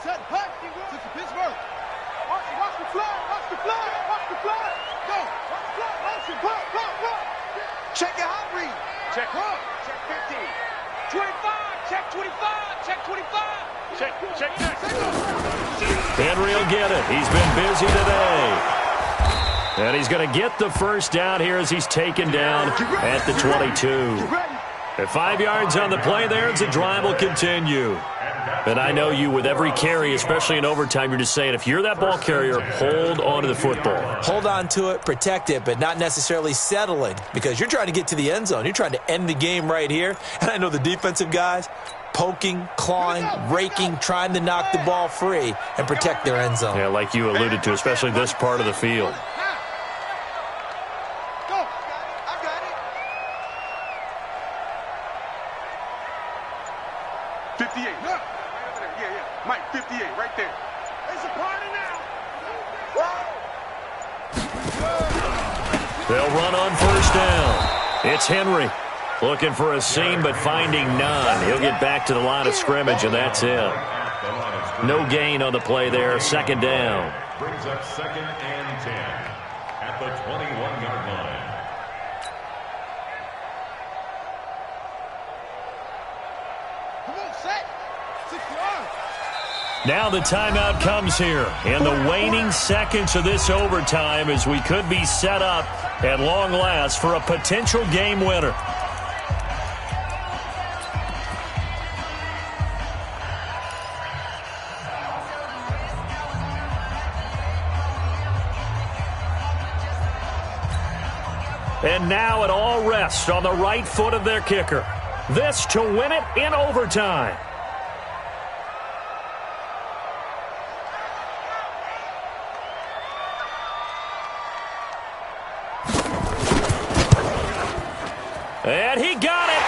Set, hut. This is Pittsburgh. Watch the flag. Go. Watch the flag. Go. Check your hot read. Check. Check 15. 25. Check 25. Check 25. Check. Henry will get it. He's been busy today. And he's going to get the first down here as he's taken down at the 22. At 5 yards on the play there, the drive will continue. And I know you, with every carry, especially in overtime, you're just saying, if you're that ball carrier, hold on to the football. Hold on to it, protect it, but not necessarily settling, because you're trying to get to the end zone. You're trying to end the game right here. And I know the defensive guys poking, clawing, raking, trying to knock the ball free and protect their end zone. Yeah, like you alluded to, especially this part of the field. Go. I got it. 58. Look. Yeah. Mike, 58, right there. It's a party now. They'll run on first down. It's Henry looking for a seam, but finding none. He'll get back to the line of scrimmage, and that's it. No gain on the play there. Second down. Brings up 2nd and 10 at the 21-yard line. Come on, set. 6 yards. Now the timeout comes here in the waning seconds of this overtime, as we could be set up at long last for a potential game winner. And now it all rests on the right foot of their kicker. This to win it in overtime. And he got it.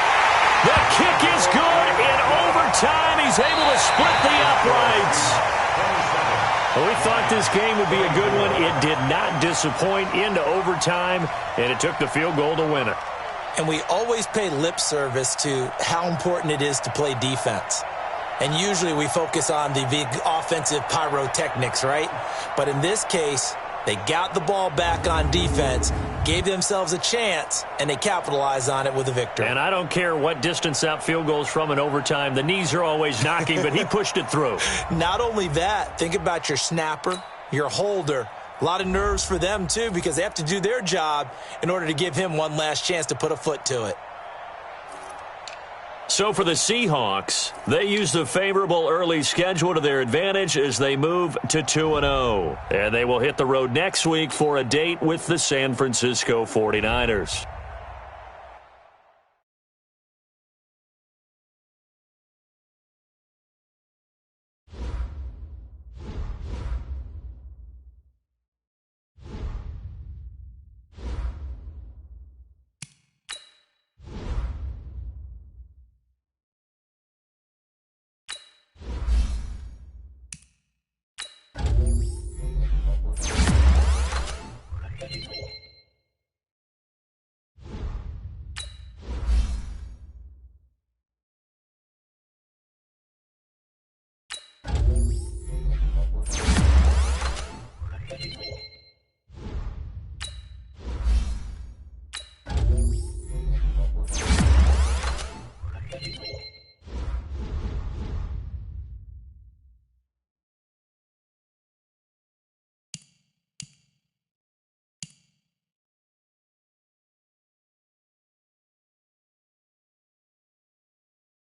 The kick is good in overtime. He's able to split the uprights. We thought this game would be a good one. It did not disappoint into overtime, and it took the field goal to win it. And we always pay lip service to how important it is to play defense. And usually we focus on the big offensive pyrotechnics, right? But in this case, they got the ball back on defense, gave themselves a chance, and they capitalized on it with a victory. And I don't care what distance out field goals from in overtime. The knees are always knocking, but he pushed it through. Not only that, think about your snapper, your holder. A lot of nerves for them, too, because they have to do their job in order to give him one last chance to put a foot to it. So for the Seahawks, they use the favorable early schedule to their advantage as they move to 2-0. And they will hit the road next week for a date with the San Francisco 49ers.